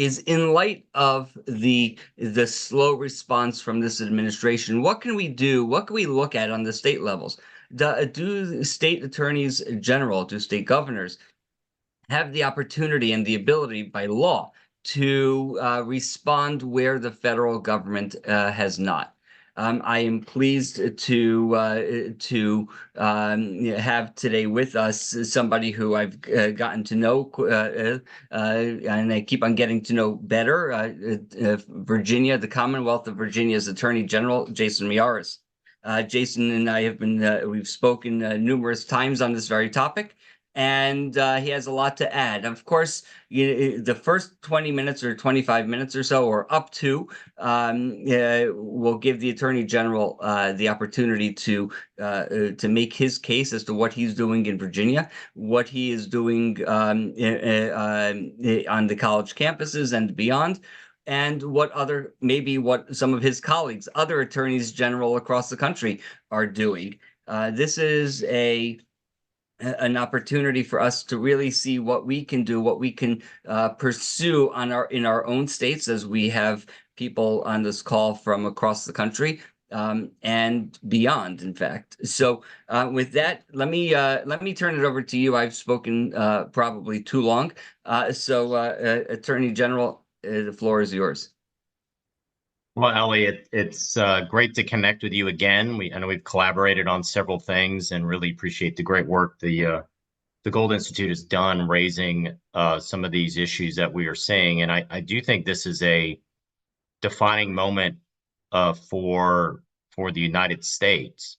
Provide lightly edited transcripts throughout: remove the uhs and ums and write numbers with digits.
is in light of the slow response from this administration, what can we do? What can we look at on the state levels? Do state attorneys general, do state governors have the opportunity and the ability by law to respond where the federal government has not? I am pleased to have today with us somebody who I've gotten to know, and I keep on getting to know better. Virginia, the Commonwealth of Virginia's Attorney General, Jason Miyares. Jason and I have been we've spoken numerous times on this very topic, and he has a lot to add. Of course, the first 20 minutes or 25 minutes or so, or up to, will give the Attorney General the opportunity to make his case as to what he's doing in Virginia, what he is doing on the college campuses and beyond, and what some of his colleagues, other attorneys general across the country, are doing. This is an opportunity for us to really see what we can do, what we can pursue in our own states, as we have people on this call from across the country, and beyond, in fact. So with that, let me turn it over to you. I've spoken probably too long. Attorney General, the floor is yours. Well, Elliot, it's great to connect with you again. I know we've collaborated on several things, and really appreciate the great work the Gold Institute has done raising some of these issues that we are seeing. And I do think this is a defining moment for the United States.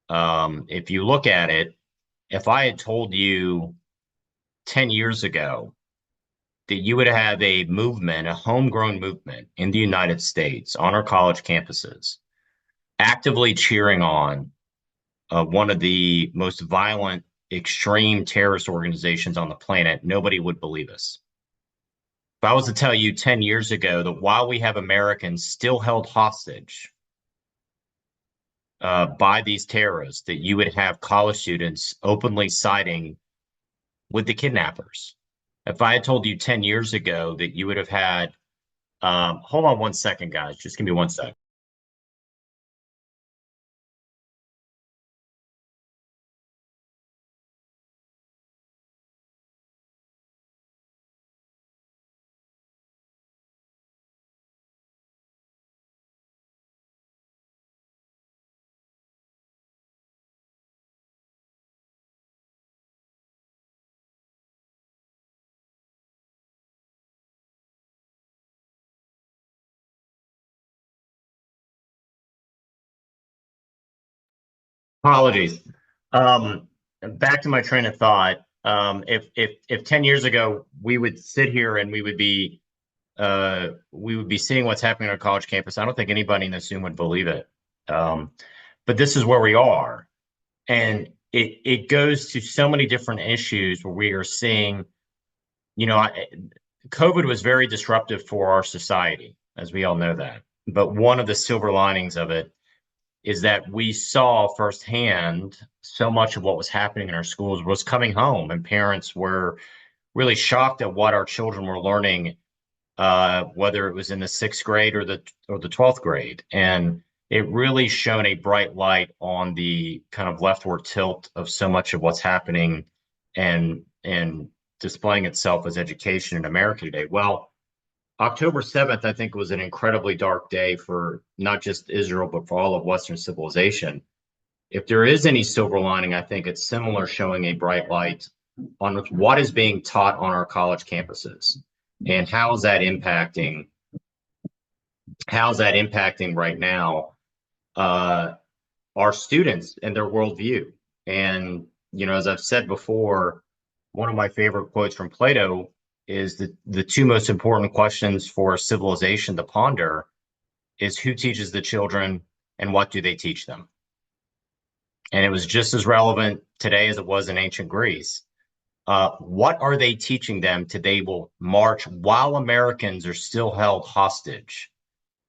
If you look at it, if I had told you 10 years ago that you would have a movement, a homegrown movement in the United States on our college campuses, actively cheering on one of the most violent, extreme terrorist organizations on the planet, nobody would believe us. If I was to tell you 10 years ago that while we have Americans still held hostage by these terrorists, that you would have college students openly siding with the kidnappers. If I had told you 10 years ago that you would have had, hold on one second, guys, just give me one sec. Apologies. Back to my train of thought. If 10 years ago we would sit here and we would be seeing what's happening on our college campus, I don't think anybody in this Zoom would believe it. But this is where we are, and it goes to so many different issues where we are seeing, COVID was very disruptive for our society, as we all know that. But one of the silver linings of it is that we saw firsthand so much of what was happening in our schools was coming home, and parents were really shocked at what our children were learning, whether it was in the 6th grade or the 12th grade. And it really shone a bright light on the kind of leftward tilt of so much of what's happening and displaying itself as education in America today. Well, October 7th, I think, was an incredibly dark day for not just Israel, but for all of Western civilization. If there is any silver lining, I think it's similar, showing a bright light on what is being taught on our college campuses and how is that impacting right now our students and their worldview. And, as I've said before, one of my favorite quotes from Plato is that the two most important questions for civilization to ponder is who teaches the children and what do they teach them? And it was just as relevant today as it was in ancient Greece. What are they teaching them they will march while Americans are still held hostage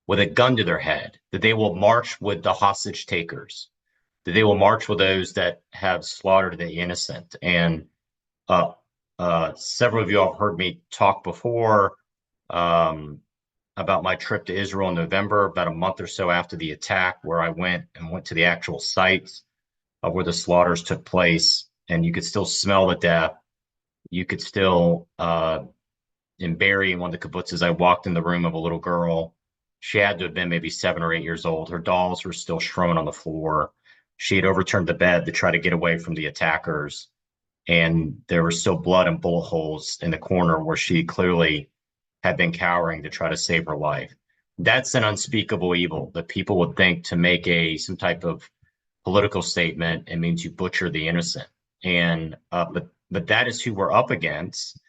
with a gun to their head, that they will march with the hostage takers, that they will march with those that have slaughtered the innocent? And several of you have heard me talk before um, about my trip to Israel in November, about a month or so after the attack, where I went to the actual sites of where the slaughters took place, and you could still smell the death. You could still, in Barry, in one of the kibbutzes, I walked in the room of a little girl. She had to have been maybe 7 or 8 years old. Her dolls were still strewn on the floor. She had overturned the bed to try to get away from the attackers, and there was still blood and bullet holes in the corner where she clearly had been cowering to try to save her life. That's an unspeakable evil that people would think to make some type of political statement, it means you butcher the innocent. And but that is who we're up against.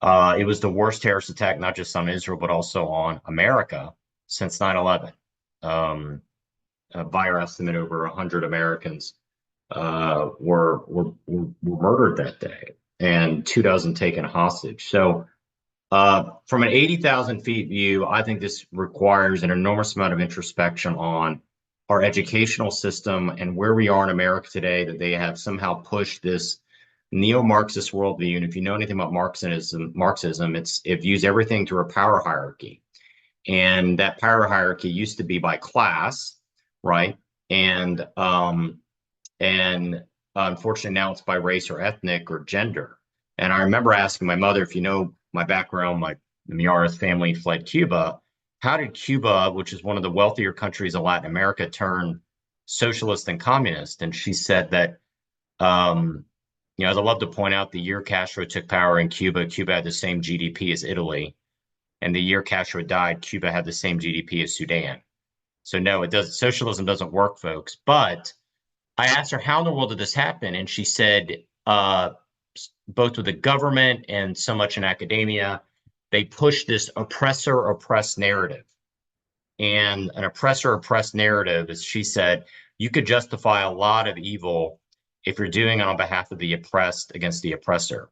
It was the worst terrorist attack, not just on Israel, but also on America since 9/11. By our estimate, over 100 Americans were murdered that day, and 2 dozen taken hostage. So, from an 80,000 feet view, I think this requires an enormous amount of introspection on our educational system and where we are in America today, that they have somehow pushed this neo-Marxist worldview. And if you know anything about Marxism, it views everything through a power hierarchy. And that power hierarchy used to be by class, right? And unfortunately now it's by race or ethnic or gender. And I remember asking my mother, if you know my background, the Miyares family fled Cuba. How did Cuba, which is one of the wealthier countries of Latin America, turn socialist and communist? And she said that, as I love to point out, the year Castro took power in Cuba, Cuba had the same GDP as Italy. And the year Castro died, Cuba had the same GDP as Sudan. So no, socialism doesn't work, folks. But I asked her, how in the world did this happen? And she said, both with the government and so much in academia, they push this oppressor-oppressed narrative. And an oppressor-oppressed narrative, as she said, you could justify a lot of evil if you're doing it on behalf of the oppressed against the oppressor.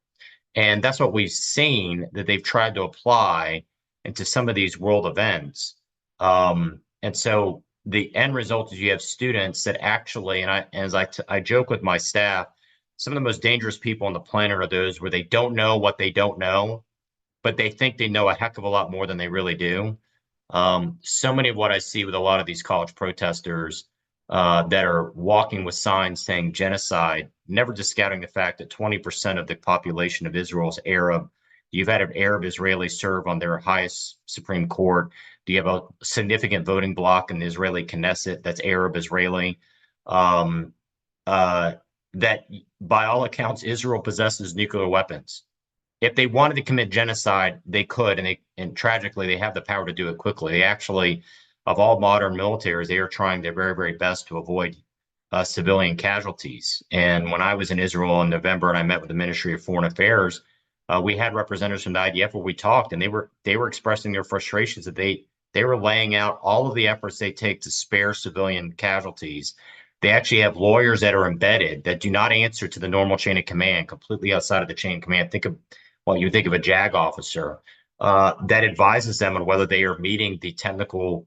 And that's what we've seen that they've tried to apply into some of these world events. And so the end result is you have students that actually, and I joke with my staff, some of the most dangerous people on the planet are those where they don't know what they don't know, but they think they know a heck of a lot more than they really do. So many of what I see with a lot of these college protesters that are walking with signs saying genocide, never discounting the fact that 20% of the population of Israel is Arab. You've had an Arab Israeli serve on their highest Supreme Court. Do you have a significant voting bloc in the Israeli Knesset that's Arab Israeli? That by all accounts, Israel possesses nuclear weapons. If they wanted to commit genocide, they could, and tragically, they have the power to do it quickly. They actually, of all modern militaries, they are trying their very, very best to avoid civilian casualties. And when I was in Israel in November and I met with the Ministry of Foreign Affairs, we had representatives from the IDF where we talked, and they were expressing their frustrations that they were laying out all of the efforts they take to spare civilian casualties. They actually have lawyers that are embedded that do not answer to the normal chain of command, completely outside of the chain of command. You think of a JAG officer that advises them on whether they are meeting the technical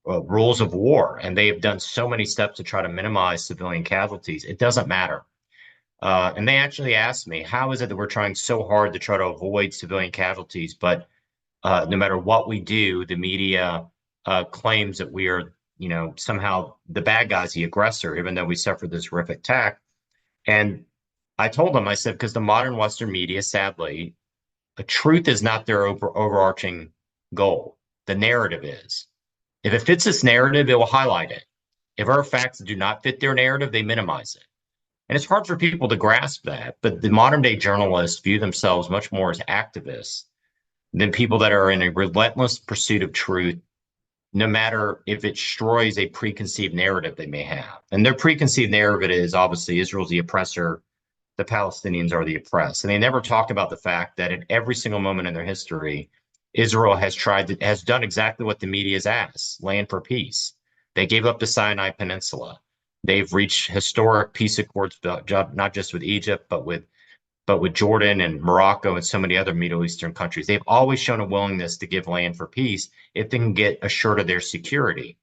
rules of war. And they have done so many steps to try to minimize civilian casualties. It doesn't matter. And they actually asked me, how is it that we're trying so hard to try to avoid civilian casualties, but no matter what we do, the media claims that we are, somehow the bad guys, the aggressor, even though we suffered this horrific attack. And I told them, I said, because the modern Western media, sadly, the truth is not their overarching goal. The narrative is. If it fits this narrative, it will highlight it. If our facts do not fit their narrative, they minimize it. And it's hard for people to grasp that. But the modern day journalists view themselves much more as activists than people that are in a relentless pursuit of truth, no matter if it destroys a preconceived narrative they may have. And their preconceived narrative is obviously Israel's the oppressor, the Palestinians are the oppressed. And they never talk about the fact that at every single moment in their history, Israel has done exactly what the media has asked, land for peace. They gave up the Sinai Peninsula. They've reached historic peace accords, not just with Egypt, but with Jordan and Morocco and so many other Middle Eastern countries. They've always shown a willingness to give land for peace if they can get assured of their security.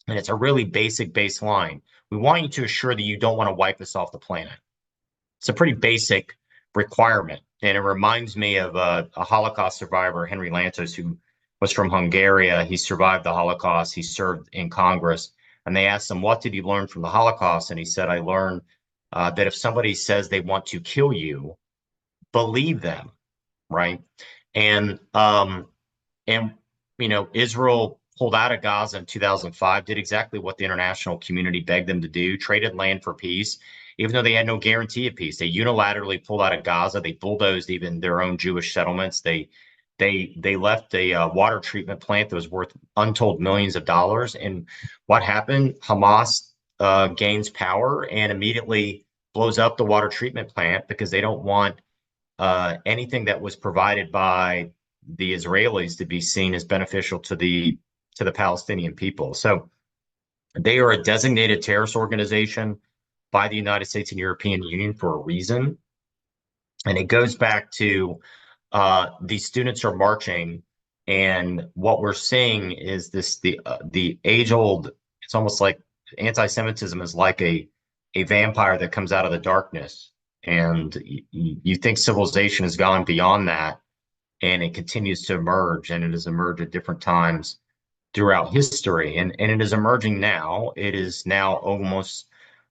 And it's a really basic baseline. We want you to assure that you don't want to wipe us off the planet. It's a pretty basic requirement. And it reminds me of a Holocaust survivor, Henry Lantos, who was from Hungary. He survived the Holocaust. He served in Congress. And they asked him, what did you learn from the Holocaust? And he said, I learned that if somebody says they want to kill you, believe them, right? And and Israel pulled out of Gaza in 2005, did exactly what the international community begged them to do, traded land for peace, even though they had no guarantee of peace. They unilaterally pulled out of Gaza. They bulldozed even their own Jewish settlements. They left a water treatment plant that was worth untold millions of dollars. And what happened? Hamas gains power and immediately blows up the water treatment plant because they don't want anything that was provided by the Israelis to be seen as beneficial to the Palestinian people. So they are a designated terrorist organization by the United States and European Union for a reason. And it goes back to these students are marching, and what we're seeing is the age old. It's almost like anti-Semitism is like a vampire that comes out of the darkness, and you think civilization has gone beyond that, and it continues to emerge, and it has emerged at different times throughout history, and it is emerging now. It is now almost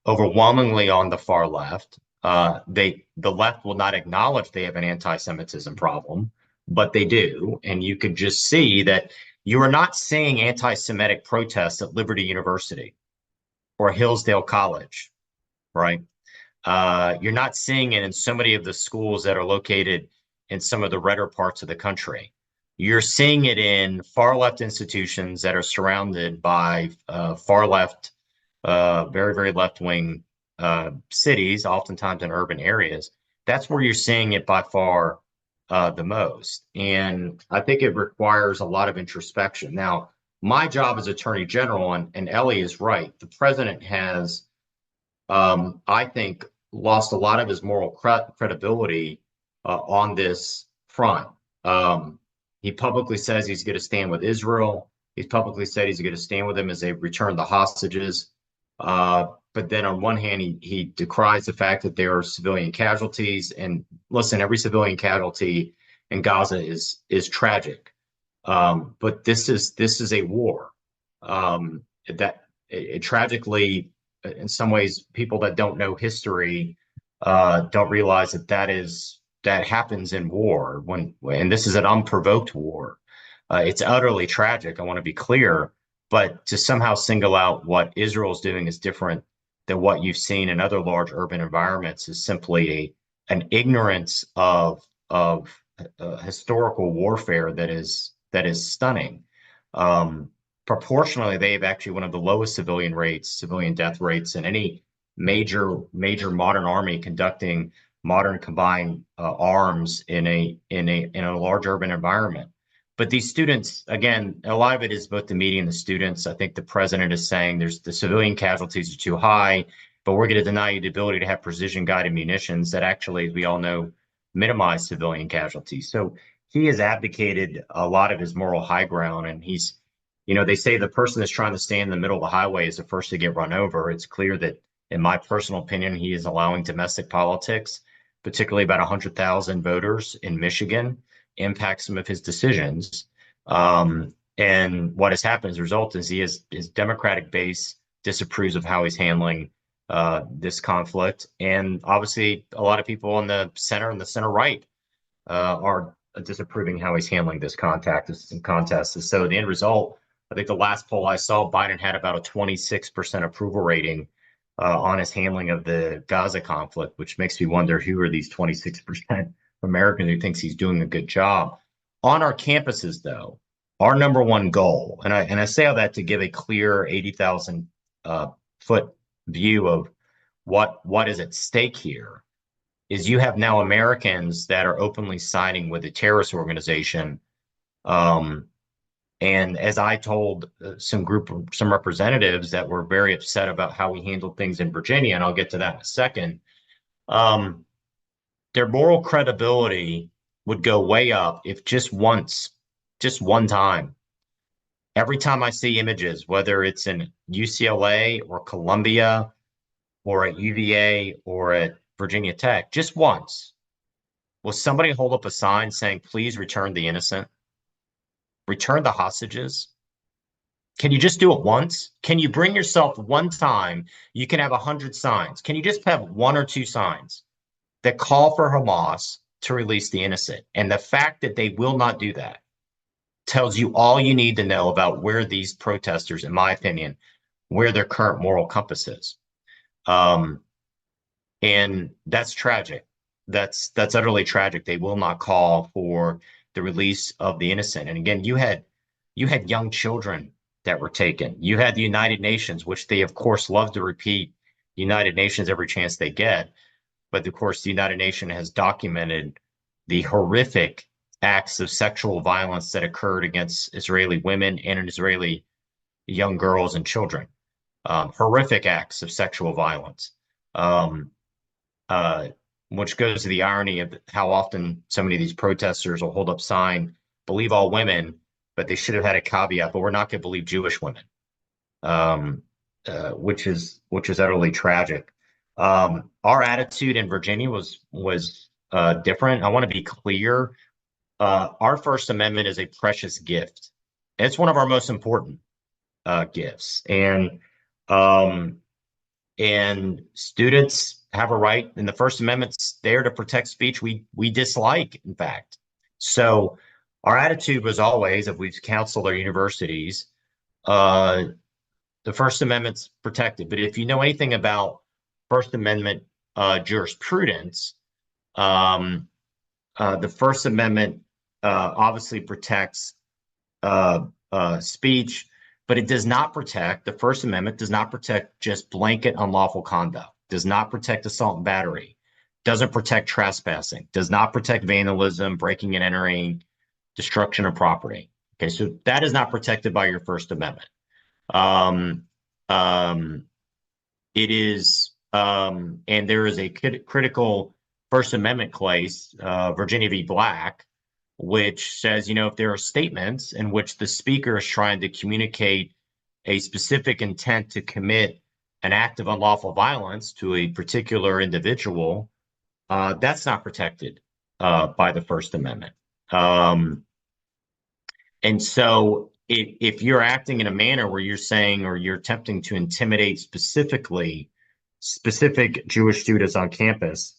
overwhelmingly on the far left. The left will not acknowledge they have an anti-Semitism problem, but they do, and you can just see that you are not seeing anti-Semitic protests at Liberty University or Hillsdale College, right? You're not seeing it in so many of the schools that are located in some of the redder parts of the country. You're seeing it in far left institutions that are surrounded by far left, very, very left wing cities, oftentimes in urban areas. That's where you're seeing it by far the most. And I think it requires a lot of introspection. Now, my job as Attorney General, and Ellie is right, the president has, I think, lost a lot of his moral credibility on this front. He publicly says he's going to stand with Israel. He's publicly said he's going to stand with them as they return the hostages. But then on one hand, he decries the fact that there are civilian casualties. And listen, every civilian casualty in Gaza is tragic. But this is a war that it tragically, in some ways, people that don't know history don't realize that happens in war and this is an unprovoked war. It's utterly tragic. I want to be clear, but to somehow single out what Israel's doing is different than what you've seen in other large urban environments is simply an ignorance of historical warfare that is stunning. Proportionally, they have actually one of the lowest civilian death rates in any major modern army conducting modern combined arms in a large urban environment. But these students, again, a lot of it is both the media and the students. I think the president is saying the civilian casualties are too high, but we're going to deny you the ability to have precision guided munitions that actually, as we all know, minimize civilian casualties. So he has abdicated a lot of his moral high ground, and he's, they say the person that's trying to stand in the middle of the highway is the first to get run over. It's clear that, in my personal opinion, he is allowing domestic politics, particularly about 100,000 voters in Michigan, impact some of his decisions. And what has happened as a result is his Democratic base disapproves of how he's handling this conflict. And obviously, a lot of people in the center and the center right are disapproving how he's handling this contest. And so the end result, I think the last poll I saw, Biden had about a 26% approval rating on his handling of the Gaza conflict, which makes me wonder who are these 26% Americans who thinks he's doing a good job. On our campuses, though, our number one goal, and I say all that to give a clear 80,000 foot view of what is at stake here, is you have now Americans that are openly siding with a terrorist organization. And as I told some representatives that were very upset about how we handled things in Virginia, and I'll get to that in a second, their moral credibility would go way up if just one time, every time I see images, whether it's in UCLA or Columbia or at UVA or at Virginia Tech, just once, Will somebody hold up a sign saying, please return the innocent, return the hostages? Can you just do it once? Can you bring yourself one time? You can have 100 signs. Can you just have one or two signs that call for Hamas to release the innocent? And the fact that they will not do that tells you all you need to know about where these protesters, in my opinion, where their current moral compass is. And that's tragic. That's utterly tragic. They will not call for the release of the innocent. And again, you had young children that were taken. You had the United Nations, which they of course love to repeat United Nations every chance they get. But of course, the United Nations has documented the horrific acts of sexual violence that occurred against Israeli women and Israeli young girls and children. Horrific acts of sexual violence. Which goes to the irony of how often so many of these protesters will hold up sign, believe all women, but they should have had a caveat, but we're not going to believe Jewish women, which is utterly tragic. Our attitude in Virginia was different. I want to be clear. Our First Amendment is a precious gift. It's one of our most important gifts, and students have a right, and the First Amendment's there to protect speech we dislike, in fact. So our attitude was always, if we've counseled our universities, the First Amendment's protected. But if you know anything about First Amendment jurisprudence, the First Amendment obviously protects speech, but it does not protect, the First Amendment does not protect just blanket unlawful conduct, does not protect assault and battery, doesn't protect trespassing, does not protect vandalism, breaking and entering, destruction of property. Okay, so that is not protected by your First Amendment. It is, and there is a critical First Amendment case, Virginia v. Black, which says, if there are statements in which the speaker is trying to communicate a specific intent to commit an act of unlawful violence to a particular individual, that's not protected by the First Amendment. And so if you're acting in a manner where you're saying, or you're attempting to intimidate specific Jewish students on campus,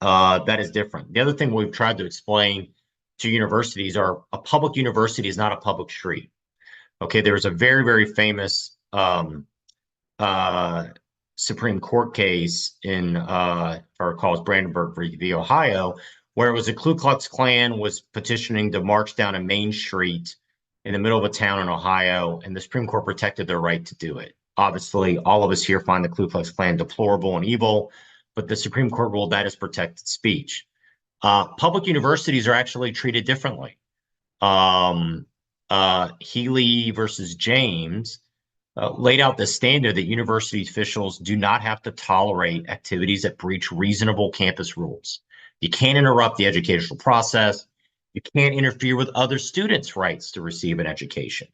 that is different. The other thing we've tried to explain to universities are a public university is not a public street. Okay, there's a very, very famous Supreme Court case in, if I recall, it's Brandenburg v. Ohio, where it was a Ku Klux Klan was petitioning to march down a main street in the middle of a town in Ohio, and the Supreme Court protected their right to do it. Obviously, all of us here find the Ku Klux Klan deplorable and evil, but the Supreme Court ruled that is protected speech. Public universities are actually treated differently. Healy versus James laid out the standard that university officials do not have to tolerate activities that breach reasonable campus rules. You can't interrupt the educational process. You can't interfere with other students' rights to receive an education.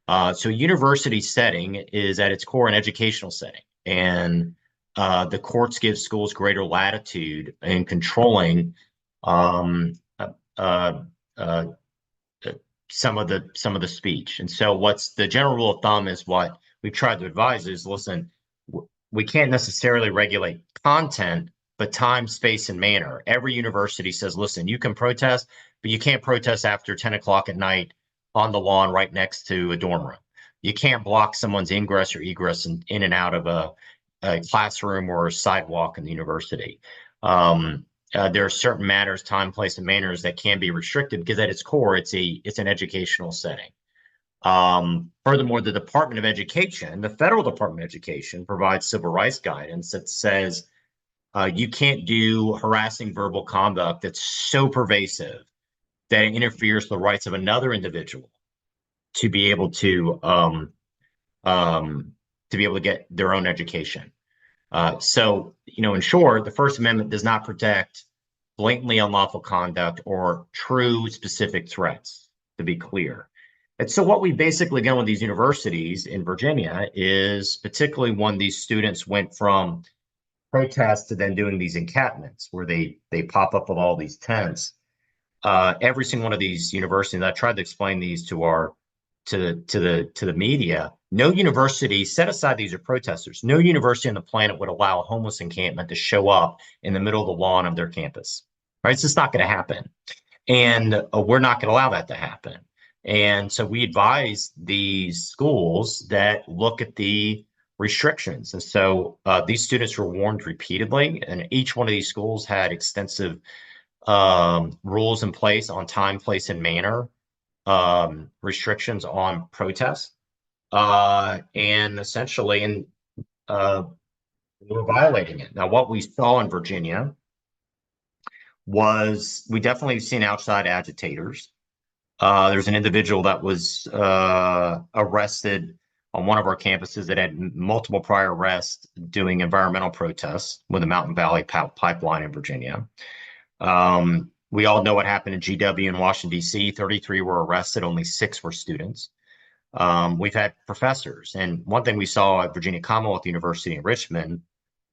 So university setting is at its core an educational setting, and the courts give schools greater latitude in controlling some of the speech. And so what's the general rule of thumb is what we've tried to advise is, listen, we can't necessarily regulate content, but time, space, and manner. Every university says, listen, you can protest, but you can't protest after 10 o'clock at night on the lawn right next to a dorm room. You can't block someone's ingress or egress in and out of a classroom or a sidewalk in the university. There are certain matters, time, place, and manners that can be restricted because at its core, it's an educational setting. Furthermore, the Department of Education, the federal Department of Education, provides civil rights guidance that says you can't do harassing verbal conduct that's so pervasive that it interferes with the rights of another individual to be able to get their own education. So, in short, the First Amendment does not protect blatantly unlawful conduct or true specific threats, to be clear. And so what we basically done with these universities in Virginia is, particularly when these students went from protests to then doing these encampments where they pop up with all these tents. Every single one of these universities, I tried to explain these to the media. No university, set aside these are protesters, no university on the planet would allow a homeless encampment to show up in the middle of the lawn of their campus. Right? It's just not going to happen. And we're not going to allow that to happen. And so we advise these schools that look at the restrictions. And so these students were warned repeatedly, and each one of these schools had extensive rules in place on time, place, and manner, restrictions on protests, and essentially, and we were violating it. Now, what we saw in Virginia was we definitely seen outside agitators. There's an individual that was arrested on one of our campuses that had multiple prior arrests doing environmental protests with the Mountain Valley Pipeline in Virginia. We all know what happened in GW in Washington, D.C. 33 were arrested, only 6 were students. We've had professors. And one thing we saw at Virginia Commonwealth University in Richmond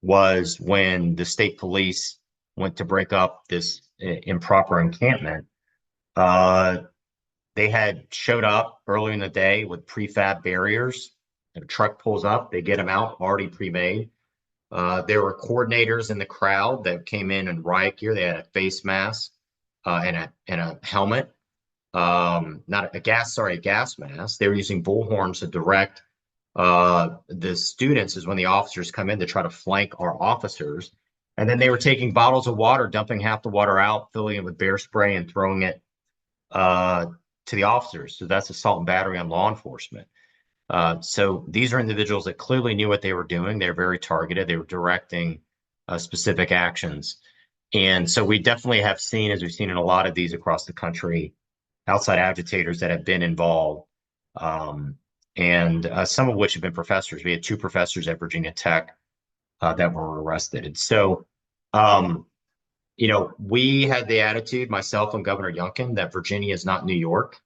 was when the state police went to break up this improper encampment, they had showed up early in the day with prefab barriers. A truck pulls up, they get them out already pre-made. There were coordinators in the crowd that came in riot gear. They had a face mask and a helmet, not a gas mask. They were using bullhorns to direct the students as when the officers come in to try to flank our officers. And then they were taking bottles of water, dumping half the water out, filling it with bear spray and throwing it to the officers. So that's assault and battery on law enforcement. So these are individuals that clearly knew what they were doing. They're very targeted. They were directing specific actions. And so we definitely have seen, as we've seen in a lot of these across the country, outside agitators that have been involved, and some of which have been professors. We had 2 professors at Virginia Tech that were arrested. And so, we had the attitude, myself and Governor Youngkin, that Virginia is not New York.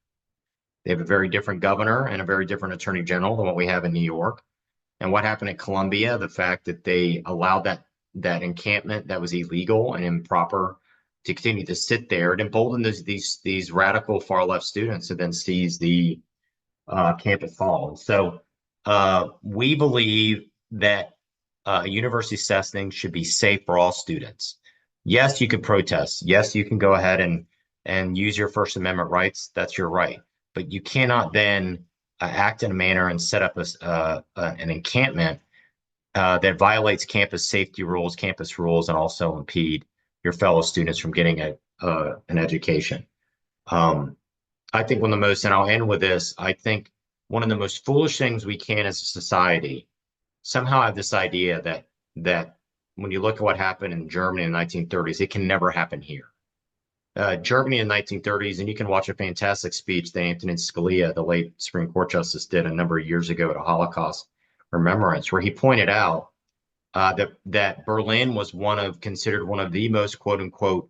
They have a very different governor and a very different attorney general than what we have in New York. And what happened in Columbia, the fact that they allowed that encampment that was illegal and improper to continue to sit there, it emboldened these radical far left students to then seize the campus hall. So we believe that university setting should be safe for all students. Yes, you can protest. Yes, you can go ahead and use your First Amendment rights. That's your right. But you cannot then act in a manner and set up an encampment that violates campus safety rules, campus rules, and also impede your fellow students from getting an education. I think one of the most, and I'll end with this, I think one of the most foolish things we can as a society somehow have this idea that when you look at what happened in Germany in the 1930s, it can never happen here. Germany in the 1930s, and you can watch a fantastic speech that Antonin Scalia, the late Supreme Court Justice, did a number of years ago at a Holocaust remembrance, where he pointed out that Berlin was considered one of the most quote unquote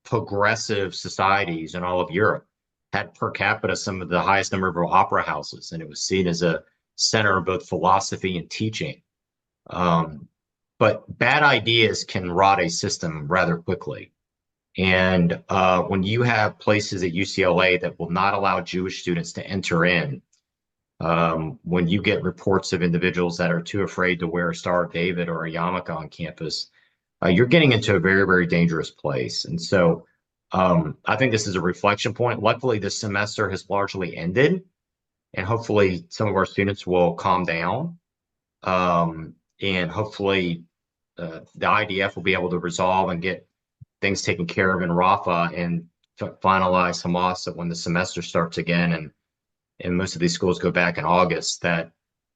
progressive societies in all of Europe, had per capita some of the highest number of opera houses, and it was seen as a center of both philosophy and teaching. But bad ideas can rot a system rather quickly. And when you have places at UCLA that will not allow Jewish students to enter in, when you get reports of individuals that are too afraid to wear a Star of David or a yarmulke on campus, you're getting into a very, very dangerous place. And so I think this is a reflection point. Luckily, this semester has largely ended, and hopefully some of our students will calm down. And hopefully the IDF will be able to resolve and get things taken care of in Rafah and finalize Hamas when the semester starts again, and most of these schools go back in August, that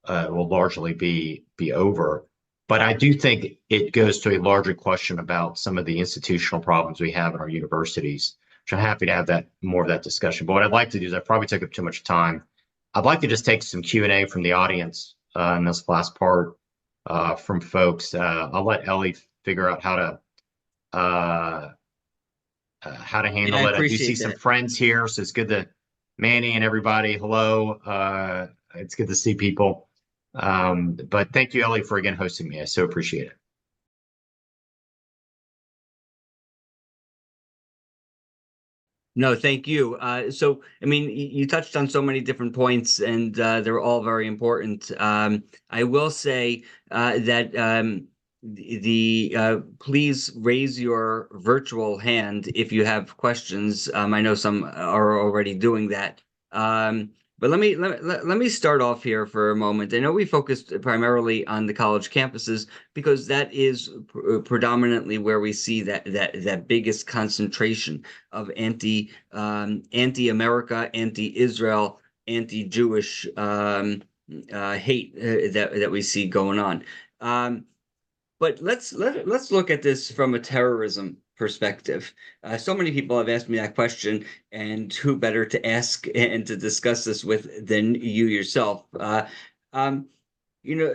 will largely be over. But I do think it goes to a larger question about some of the institutional problems we have in our universities, which I'm happy to have more of that discussion. But what I'd like to do is, I probably took up too much time. I'd like to just take some Q&A from the audience in this last part from folks. I'll let Ellie figure out how to handle it. I do see some friends here, so it's good to Manny and everybody. Hello. It's good to see people. But thank you, Ellie, for again hosting me. I so appreciate it. No, thank you. So, I mean, you touched on so many different points, and they're all very important. I will say that please raise your virtual hand if you have questions. I know some are already doing that. But let me start off here for a moment. I know we focused primarily on the college campuses because that is predominantly where we see that biggest concentration of anti-America, anti-Israel, anti-Jewish hate that we see going on. But let's look at this from a terrorism perspective. So many people have asked me that question, and who better to ask and to discuss this with than you yourself? Um, you know,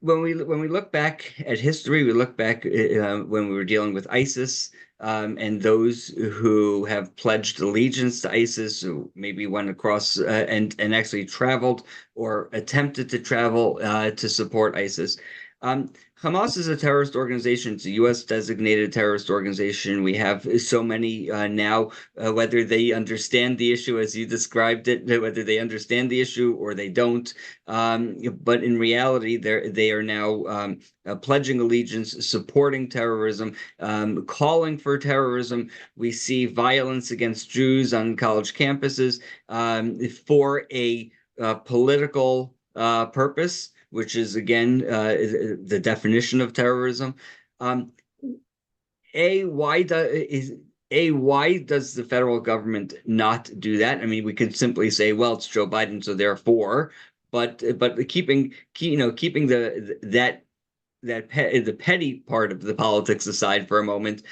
when we look back at history, we look back when we were dealing with ISIS and those who have pledged allegiance to ISIS, who maybe went across and actually traveled or attempted to travel to support ISIS. Hamas is a terrorist organization. It's a U.S. designated terrorist organization. We have so many now, whether they understand the issue as you described it, whether they understand the issue or they don't. But in reality, they are now pledging allegiance, supporting terrorism, calling for terrorism. We see violence against Jews on college campuses for a political purpose, which is again the definition of terrorism. Um, why does the federal government not do that? I mean, we could simply say, well, it's Joe Biden, so therefore. But keeping keeping the petty part of the politics aside for a moment,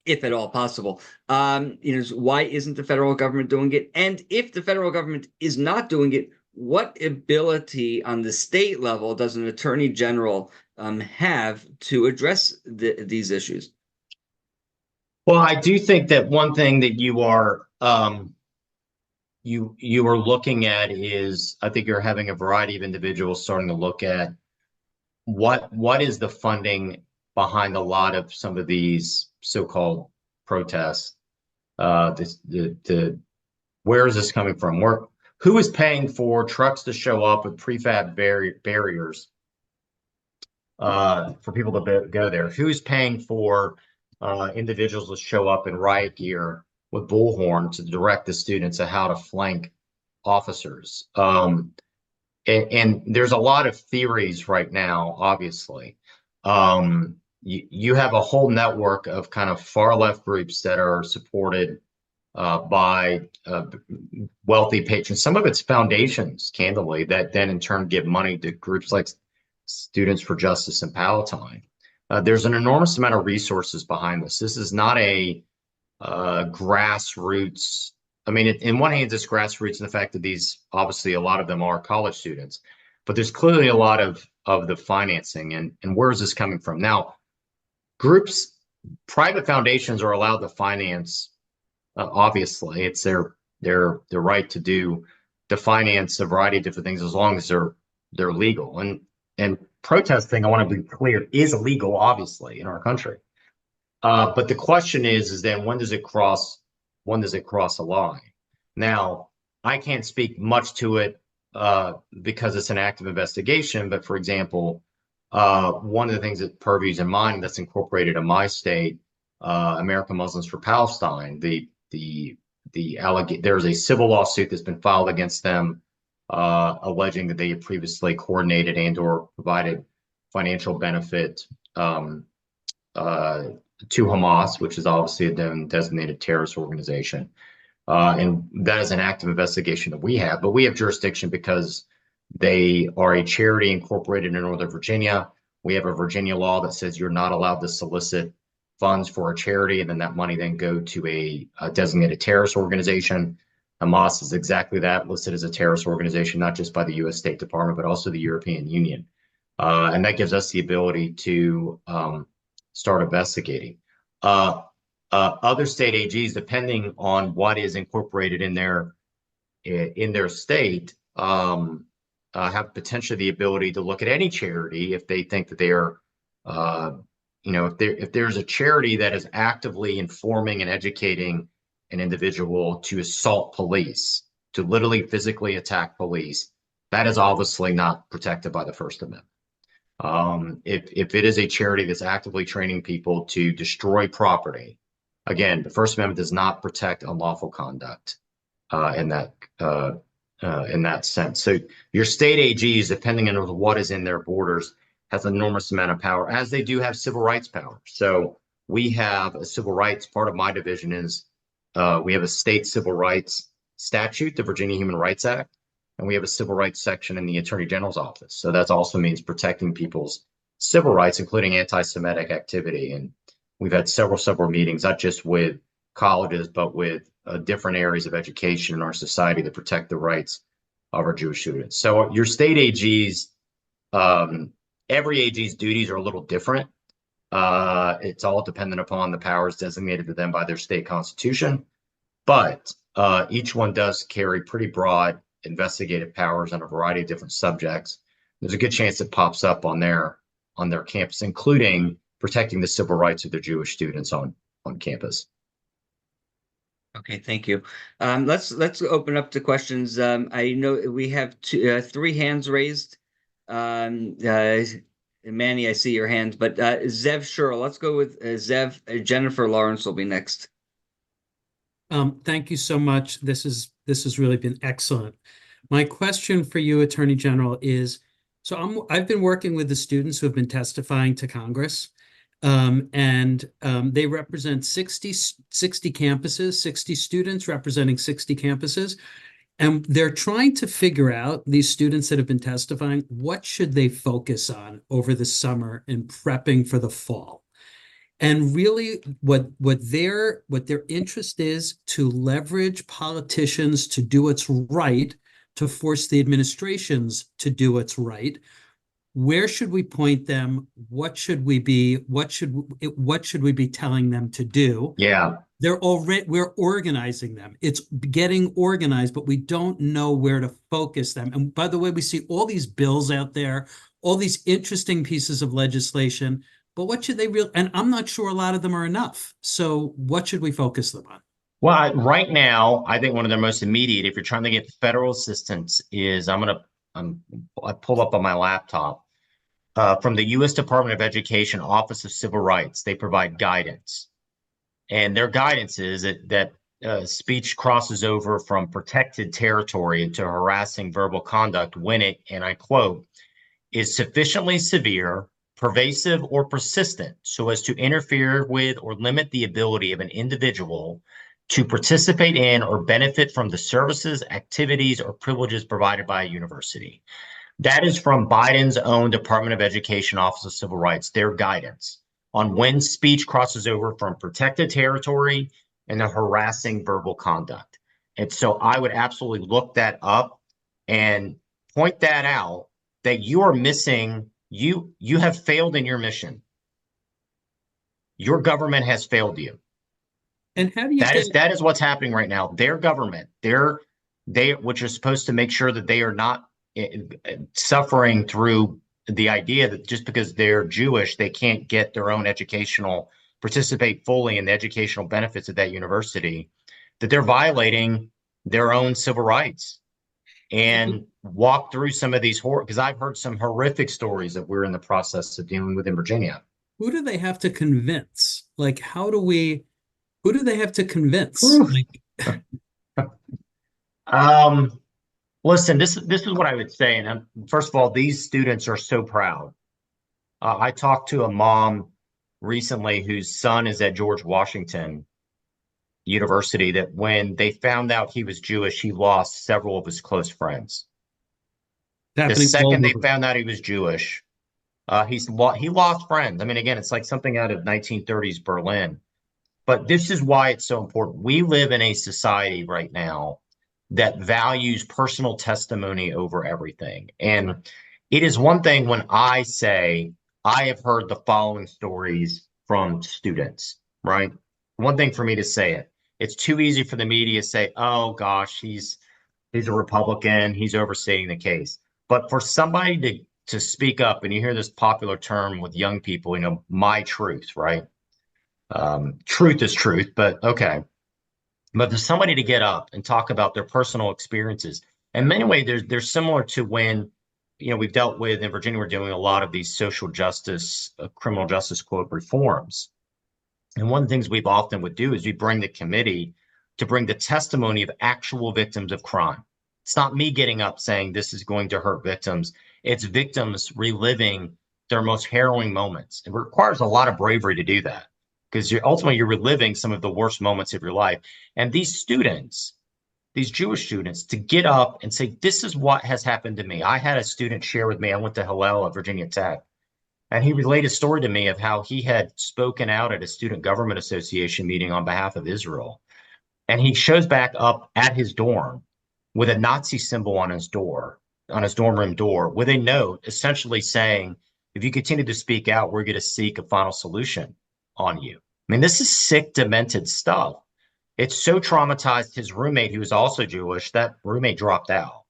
if at all possible. Why isn't the federal government doing it? And if the federal government is not doing it, what ability on the state level does an attorney general have to address these issues? Well, I do think that one thing that you are looking at is, I think you're having a variety of individuals starting to look at what is the funding behind a lot of some of these so-called protests. Where is this coming from? Who is paying for trucks to show up with prefab barriers for people to go there? Who's paying for individuals to show up in riot gear with bullhorn to direct the students on how to flank officers? And there's a lot of theories right now, obviously. You have a whole network of kind of far left groups that are supported by wealthy patrons. Some of it's foundations, candidly, that then in turn give money to groups like Students for Justice and Palatine. There's an enormous amount of resources behind this. This is not a grassroots. I mean, in one hand, it's grassroots in the fact that these, obviously, a lot of them are college students, but there's clearly a lot of the financing. And where is this coming from? Now, private foundations are allowed to finance. Obviously, it's their right to finance a variety of different things as long as they're legal. And protesting, I want to be clear, is illegal, obviously, in our country. But the question is then when does it cross a line? Now, I can't speak much to it because it's an active investigation. But for example, one of the things that purviews in mind that's incorporated in my state, American Muslims for Palestine, there's a civil lawsuit that's been filed against them, alleging that they had previously coordinated and/or provided financial benefit to Hamas, which is obviously a designated terrorist organization. And that is an active investigation that we have, but we have jurisdiction because they are a charity incorporated in Northern Virginia. We have a Virginia law that says you're not allowed to solicit funds for a charity, and then that money then go to a designated terrorist organization. Hamas is exactly that, listed as a terrorist organization, not just by the U.S. State Department, but also the European Union. And that gives us the ability to start investigating. Other state AGs, depending on what is incorporated in their state, have potentially the ability to look at any charity if they think that they are, if there's a charity that is actively informing and educating an individual to assault police, to literally physically attack police, that is obviously not protected by the First Amendment. If it is a charity that's actively training people to destroy property, again, the First Amendment does not protect unlawful conduct in that sense. So your state AGs, depending on what is in their borders, has an enormous amount of power, as they do have civil rights power. So we have a civil rights, part of my division is we have a state civil rights statute, the Virginia Human Rights Act, and we have a civil rights section in the Attorney General's office. So that also means protecting people's civil rights, including anti-Semitic activity. And we've had several meetings, not just with colleges, but with different areas of education in our society to protect the rights of our Jewish students. So your state AGs, every AG's duties are a little different. It's all dependent upon the powers designated to them by their state constitution, but each one does carry pretty broad investigative powers on a variety of different subjects. There's a good chance it pops up on their campus, including protecting the civil rights of their Jewish students on campus. Okay, thank you. Let's open up to questions. I know we have three hands raised. Manny, I see your hand, but Zev Sherrill, let's go with Zev. Jennifer Lawrence will be next. Thank you so much. This has really been excellent. My question for you, Attorney General, is, so I've been working with the students who have been testifying to Congress, and they represent 60 campuses, 60 students representing 60 campuses. And they're trying to figure out, these students that have been testifying, what should they focus on over the summer in prepping for the fall? And really what their interest is to leverage politicians to do what's right, to force the administrations to do what's right. Where should we point them? What should we be telling them to do? Yeah. We're organizing them. It's getting organized, but we don't know where to focus them. And by the way, we see all these bills out there, all these interesting pieces of legislation, but what should they and I'm not sure a lot of them are enough. So what should we focus them on? Well, right now, I think one of the most immediate, if you're trying to get federal assistance, is I pull up on my laptop from the U.S. Department of Education, Office of Civil Rights. They provide guidance. And their guidance is that speech crosses over from protected territory into harassing verbal conduct when it, and I quote, is sufficiently severe, pervasive, or persistent so as to interfere with or limit the ability of an individual to participate in or benefit from the services, activities, or privileges provided by a university. That is from Biden's own Department of Education, Office of Civil Rights, their guidance on when speech crosses over from protected territory and the harassing verbal conduct. And so I would absolutely look that up and point that out, that you are missing, you have failed in your mission. Your government has failed you. And how do you that is what's happening right now. Their government, which is supposed to make sure that they are not suffering through the idea that just because they're Jewish, they can't get their own participate fully in the educational benefits of that university, that they're violating their own civil rights. And walk through some of these because I've heard some horrific stories that we're in the process of dealing with in Virginia. Who do they have to convince? Like, who do they have to convince? Listen, this is what I would say. And first of all, these students are so proud. I talked to a mom recently whose son is at George Washington University, that when they found out he was Jewish, he lost several of his close friends. The second they found out he was Jewish, he lost friends. I mean, again, it's like something out of 1930s Berlin. But this is why it's so important. We live in a society right now that values personal testimony over everything. And it is one thing when I say, I have heard the following stories from students, right? One thing for me to say it. It's too easy for the media to say, oh gosh, he's a Republican, he's overstating the case. But for somebody to speak up, and you hear this popular term with young people, my truth, right? Truth is truth, but okay. But there's somebody to get up and talk about their personal experiences. In many ways, they're similar to when, we've dealt with in Virginia, we're doing a lot of these social justice, criminal justice quote reforms. And one of the things we've often would do is we bring the committee to bring the testimony of actual victims of crime. It's not me getting up saying this is going to hurt victims. It's victims reliving their most harrowing moments. It requires a lot of bravery to do that because ultimately you're reliving some of the worst moments of your life. And these students, these Jewish students, to get up and say, this is what has happened to me. I had a student share with me, I went to Hillel at Virginia Tech, and he relayed a story to me of how he had spoken out at a student government association meeting on behalf of Israel. And he shows back up at his dorm with a Nazi symbol on his door, on his dorm room door, with a note essentially saying, if you continue to speak out, we're going to seek a final solution on you. I mean, this is sick, demented stuff. It so traumatized his roommate, who was also Jewish, that roommate dropped out.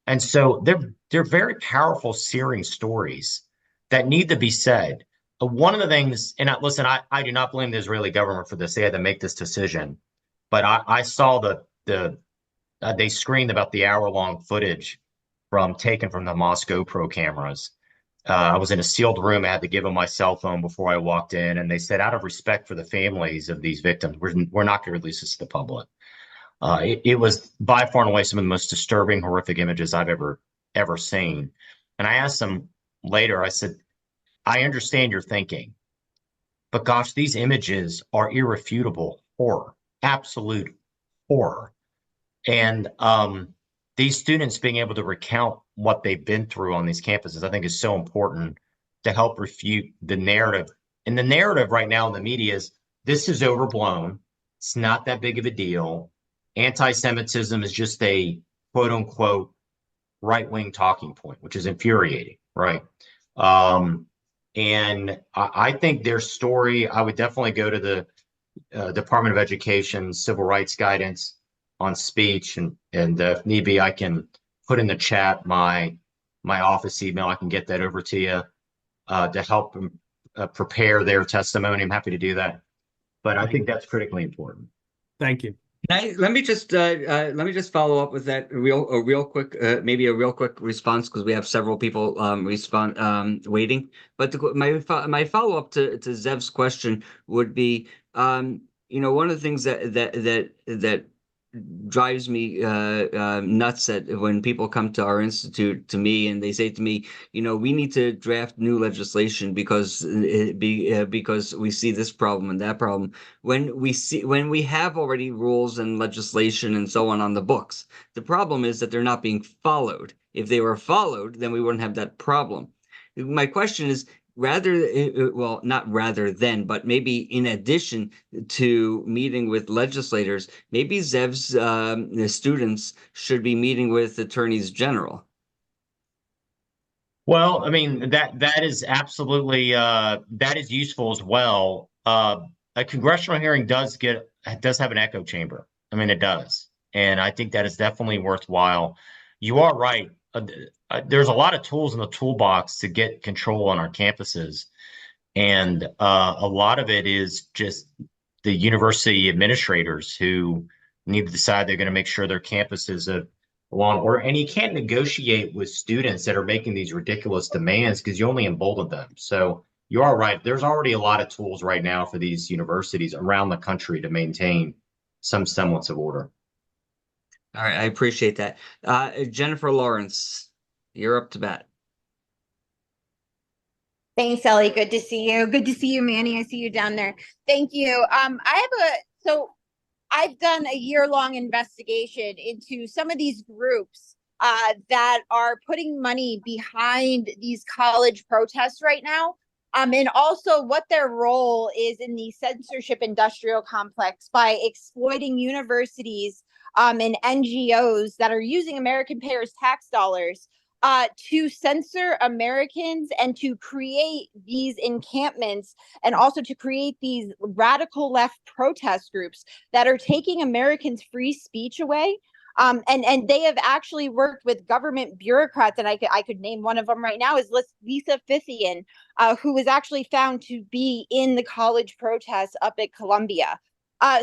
And so they're very powerful, searing stories that need to be said. One of the things, and listen, I do not blame the Israeli government for this. They had to make this decision. But I saw they screened about the hour-long footage taken from the Hamas GoPro cameras. I was in a sealed room. I had to give them my cell phone before I walked in, and they said, out of respect for the families of these victims, we're not going to release this to the public. It was by far and away some of the most disturbing, horrific images I've ever seen. And I asked them later, I said, I understand your thinking, but gosh, these images are irrefutable horror, absolute horror. And these students being able to recount what they've been through on these campuses, I think is so important to help refute the narrative. And the narrative right now in the media is this is overblown. It's not that big of a deal. Anti-Semitism is just a quote unquote right-wing talking point, which is infuriating, right? And I think their story, I would definitely go to the Department of Education civil rights guidance on speech, and if need be, I can put in the chat my office email. I can get that over to you to help them prepare their testimony. I'm happy to do that, but I think that's critically important. Thank you. Let me just follow up with that real quick, maybe a real quick response, because we have several people waiting. But my follow up to Zev's question would be, one of the things that drives me nuts when people come to our institute to me and they say to me, we need to draft new legislation because we see this problem and that problem. When we have already rules and legislation and so on the books, the problem is that they're not being followed. If they were followed, then we wouldn't have that problem. My question is, but maybe in addition to meeting with legislators, maybe Zev's students should be meeting with attorneys general. Well, I mean, that is absolutely that is useful as well. A congressional hearing does have an echo chamber. I mean, it does, and I think that is definitely worthwhile. You are right. There's a lot of tools in the toolbox to get control on our campuses. And a lot of it is just the university administrators who need to decide they're going to make sure their campuses are along order. And you can't negotiate with students that are making these ridiculous demands because you only embolden them. So you are right. There's already a lot of tools right now for these universities around the country to maintain some semblance of order. All right, I appreciate that. Jennifer Lawrence, you're up to bat. Thanks, Ellie. Good to see you. Good to see you, Manny. I see you down there. Thank you. I've done a year-long investigation into some of these groups that are putting money behind these college protests right now. And also what their role is in the censorship industrial complex by exploiting universities and NGOs that are using American payers' tax dollars to censor Americans and to create these encampments and also to create these radical left protest groups that are taking Americans' free speech away. And they have actually worked with government bureaucrats, and I could name one of them right now is Lisa Fithian, who was actually found to be in the college protests up at Columbia.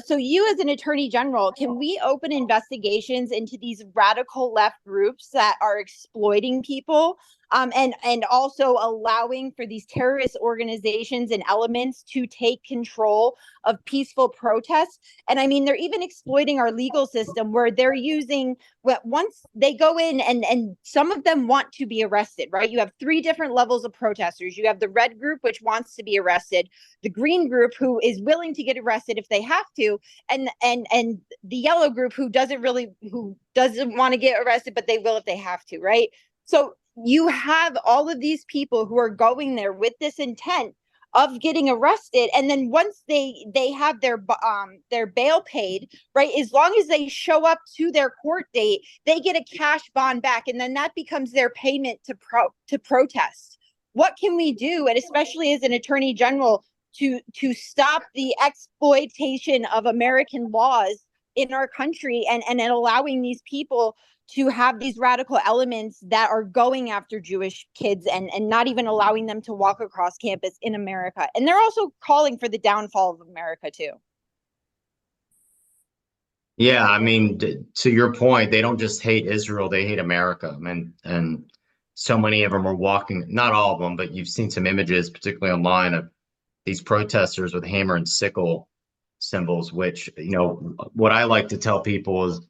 So you as an attorney general, can we open investigations into these radical left groups that are exploiting people, and also allowing for these terrorist organizations and elements to take control of peaceful protests? And I mean, they're even exploiting our legal system where they're using, once they go in and some of them want to be arrested, right? You have three different levels of protesters. You have the red group, which wants to be arrested, the green group, who is willing to get arrested if they have to, and the yellow group, who doesn't want to get arrested, but they will if they have to, right? So you have all of these people who are going there with this intent of getting arrested, and then once they have their bail paid, right, as long as they show up to their court date, they get a cash bond back, and then that becomes their payment to protest. What can we do, and especially as an attorney general, to stop the exploitation of American laws in our country, and allowing these people to have these radical elements that are going after Jewish kids and not even allowing them to walk across campus in America? And they're also calling for the downfall of America too. Yeah, I mean, to your point, they don't just hate Israel, they hate America. And so many of them are walking, not all of them, but you've seen some images, particularly online, of these protesters with hammer and sickle symbols, which, you know, what I like to tell people is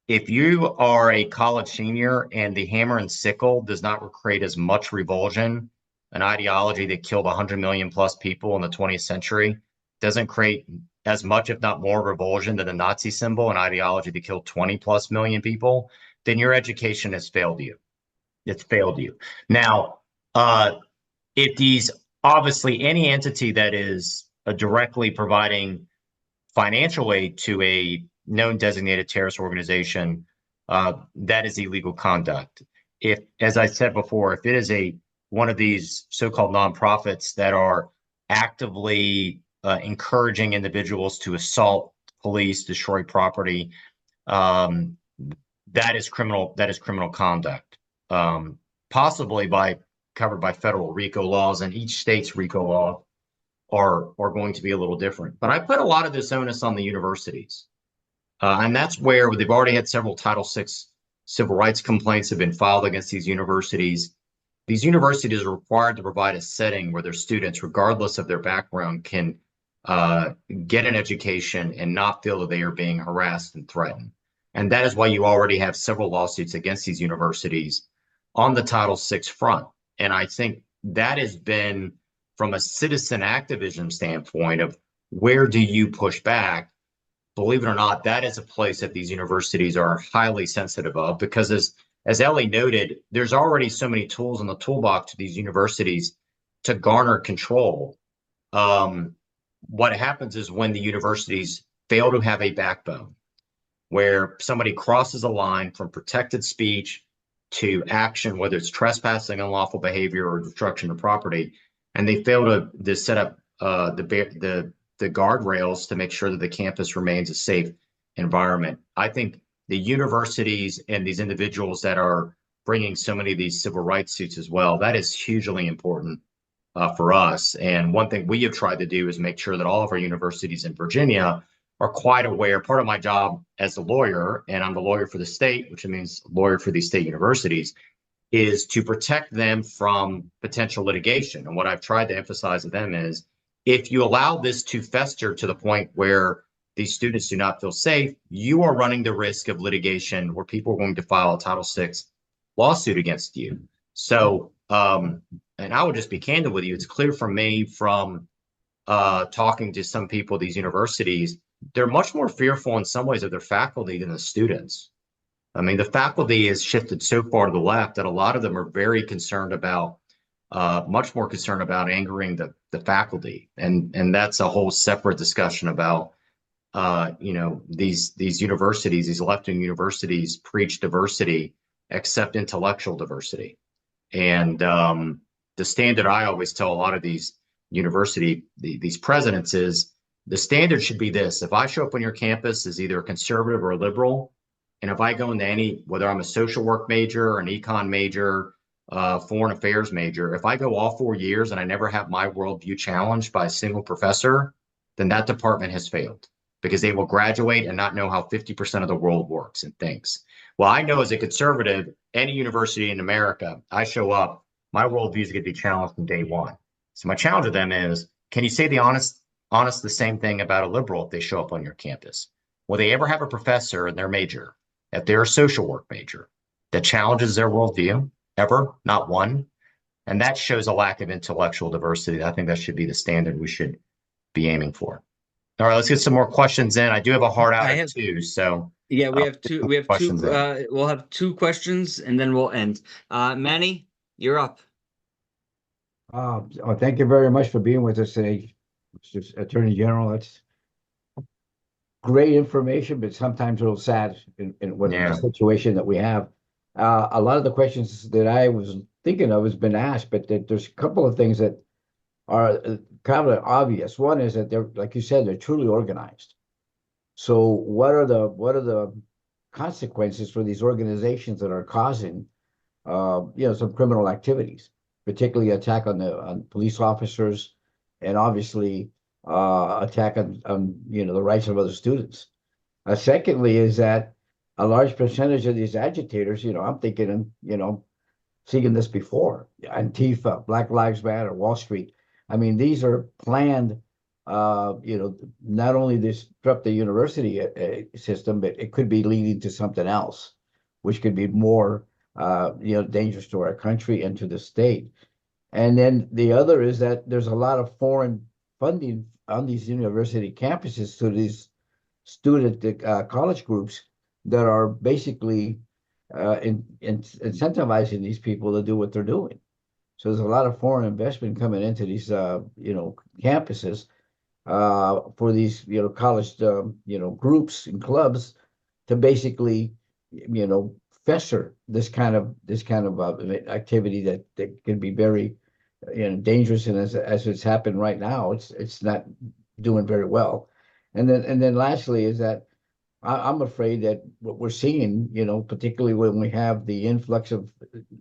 if you are a college senior and the hammer and sickle does not create as much revulsion, an ideology that killed 100 million plus people in the 20th century doesn't create as much, if not more, revulsion than the Nazi symbol, an ideology that killed 20 plus million people, then your education has failed you. It's failed you. Now, if these, obviously any entity that is directly providing financial aid to a known designated terrorist organization, that is illegal conduct. If, as I said before, if it is one of these so-called nonprofits that are actively encouraging individuals to assault police, destroy property, that is criminal. That is criminal conduct, possibly covered by federal RICO laws, and each state's RICO law are going to be a little different. But I put a lot of this onus on the universities. And that's where they've already had several Title VI civil rights complaints have been filed against these universities. These universities are required to provide a setting where their students, regardless of their background, can get an education and not feel that they are being harassed and threatened. And that is why you already have several lawsuits against these universities on the Title VI front. And I think that has been, from a citizen activism standpoint, of where do you push back? Believe it or not, that is a place that these universities are highly sensitive of, because as Ellie noted, there's already so many tools in the toolbox to these universities to garner control. What happens is when the universities fail to have a backbone, where somebody crosses a line from protected speech to action, whether it's trespassing, unlawful behavior, or destruction of property, and they fail to set up the guardrails to make sure that the campus remains a safe environment. I think the universities and these individuals that are bringing so many of these civil rights suits as well, that is hugely important for us. And one thing we have tried to do is make sure that all of our universities in Virginia are quite aware. Part of my job as a lawyer, and I'm the lawyer for the state, which means lawyer for these state universities, is to protect them from potential litigation. And what I've tried to emphasize to them is, if you allow this to fester to the point where these students do not feel safe, you are running the risk of litigation where people are going to file a Title VI lawsuit against you. So, and I will just be candid with you, it's clear for me from talking to some people at these universities, they're much more fearful in some ways of their faculty than the students. I mean, the faculty has shifted so far to the left that a lot of them are very concerned about, much more concerned about angering the faculty. And that's a whole separate discussion about, you know, these universities, these left-wing universities preach diversity, except intellectual diversity. And the standard I always tell a lot of these these presidents is, the standard should be this: if I show up on your campus as either a conservative or a liberal, and if I go into whether I'm a social work major or an econ major, foreign affairs major, if I go all 4 years and I never have my worldview challenged by a single professor, then that department has failed, because they will graduate and not know how 50% of the world works and thinks. Well, I know as a conservative, any university in America, I show up, my worldview is going to be challenged from day one. So my challenge to them is, can you say the honest, the same thing about a liberal if they show up on your campus? Will they ever have a professor in their major, if they're a social work major, that challenges their worldview? Ever? Not one. And that shows a lack of intellectual diversity. I think that should be the standard we should be aiming for. All right, let's get some more questions in. I do have a hard out at 2, so yeah, we have two. We have questions two. We'll have 2 questions and then we'll end. Manny, you're up. Thank you very much for being with us today, Mr. Attorney General. That's great information, but sometimes a little sad in what the situation that we have. A lot of the questions that I was thinking of has been asked, but there's a couple of things that are kind of obvious. One is that they're, like you said, they're truly organized. So what are the consequences for these organizations that are causing, some criminal activities, particularly attack on police officers, and obviously attack on the rights of other students. Secondly, is that a large percentage of these agitators, I'm thinking, seeing this before, Antifa, Black Lives Matter, Wall Street. I mean, these are planned, not only disrupt the university system, but it could be leading to something else, which could be more, dangerous to our country and to the state. And then the other is that there's a lot of foreign funding on these university campuses to these student college groups that are basically incentivizing these people to do what they're doing. So there's a lot of foreign investment coming into these, campuses for these, college, groups and clubs to basically, fester this kind of activity that can be very, dangerous. And as it's happened right now, it's not doing very well. And then lastly is that I'm afraid that what we're seeing, particularly when we have the influx of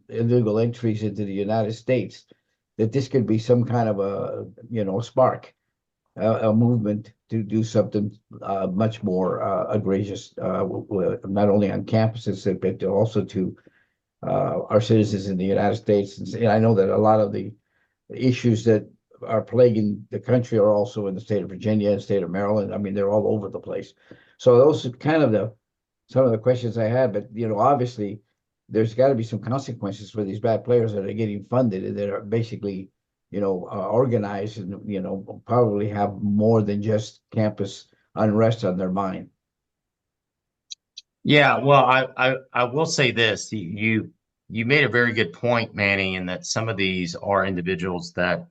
illegal entries into the United States, that this could be some kind of a spark, a movement to do something much more egregious, not only on campuses, but also to our citizens in the United States. And I know that a lot of the issues that are plaguing the country are also in the state of Virginia and state of Maryland. I mean, they're all over the place. So those are kind of some of the questions I had, but obviously there's got to be some consequences for these bad players that are getting funded and that are basically, organized and, probably have more than just campus unrest on their mind. Yeah, well, I will say this. You made a very good point, Manny, in that some of these are individuals that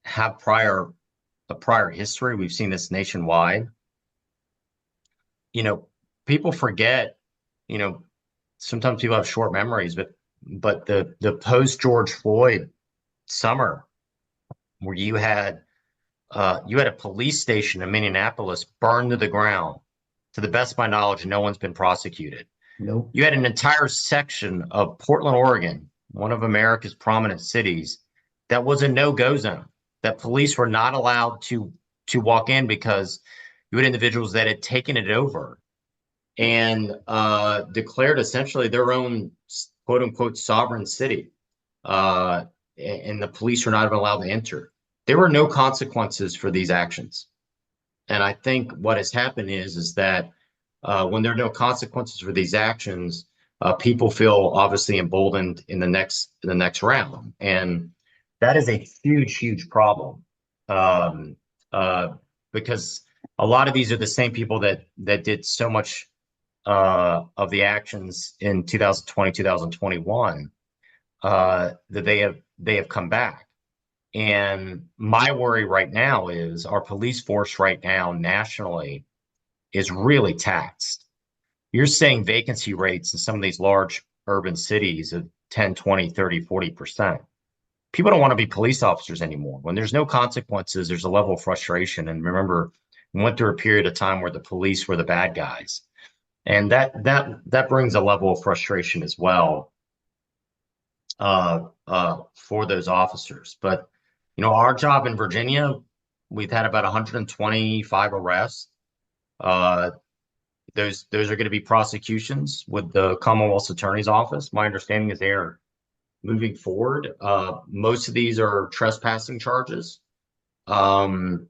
have a prior history. We've seen this nationwide. People forget, sometimes people have short memories, but the post George Floyd summer, where you had a police station in Minneapolis burned to the ground. To the best of my knowledge, no one's been prosecuted. Nope. You had an entire section of Portland, Oregon, one of America's prominent cities, that was a no-go zone, that police were not allowed to walk in because you had individuals that had taken it over and declared essentially their own quote-unquote sovereign city. And the police were not even allowed to enter. There were no consequences for these actions. And I think what has happened is that when there are no consequences for these actions, people feel obviously emboldened in the next round, and that is a huge problem, because a lot of these are the same people that did so much of the actions in 2020, 2021, that they have come back. And my worry right now is our police force right now nationally is really taxed. You're saying vacancy rates in some of these large urban cities of 10, 20, 30, 40%. People don't want to be police officers anymore. When there's no consequences, there's a level of frustration. And remember, we went through a period of time where the police were the bad guys. And that brings a level of frustration as well for those officers. But our job in Virginia, we've had about 125 arrests. Those are going to be prosecutions with the Commonwealth Attorney's Office. My understanding is they are moving forward. Most of these are trespassing charges, or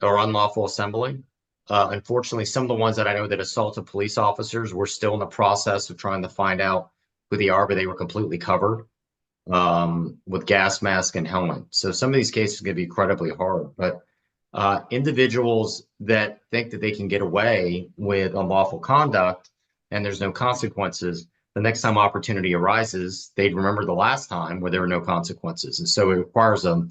unlawful assembly. Unfortunately, some of the ones that I know that assaulted police officers, we're still in the process of trying to find out who they are, but they were completely covered with gas mask and helmet. So some of these cases are going to be incredibly hard, but individuals that think that they can get away with unlawful conduct and there's no consequences, the next time opportunity arises, they'd remember the last time where there were no consequences. And so it requires a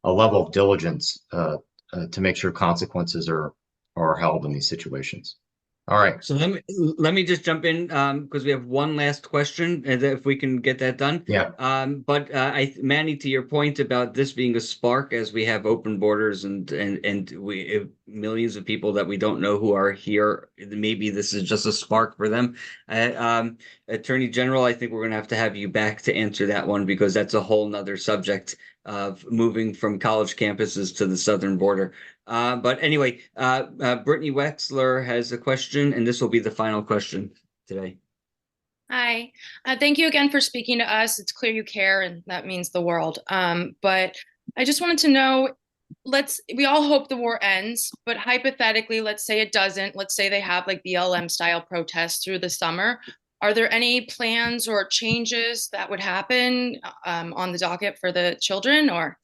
level of diligence to make sure consequences are held in these situations. All right. So let me just jump in because we have one last question, and if we can get that done. Yeah. But Manny, to your point about this being a spark, as we have open borders and we millions of people that we don't know who are here, maybe this is just a spark for them. Attorney General, I think we're going to have you back to answer that one because that's a whole nother subject of moving from college campuses to the southern border. But anyway, Brittany Wexler has a question, and this will be the final question today. Hi, thank you again for speaking to us. It's clear you care, and that means the world. But I just wanted to know, we all hope the war ends, but hypothetically, let's say it doesn't. Let's say they have like BLM style protests through the summer. Are there any plans or changes that would happen on the docket for the children, or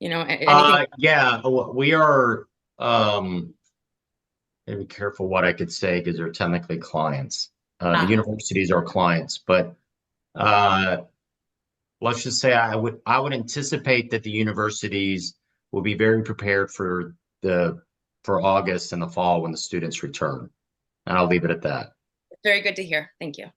anything? Yeah, we are. Be careful what I could say because they're technically clients. The universities are clients, but let's just say I would anticipate that the universities will be very prepared for August and the fall when the students return, and I'll leave it at that. Very good to hear. Thank you.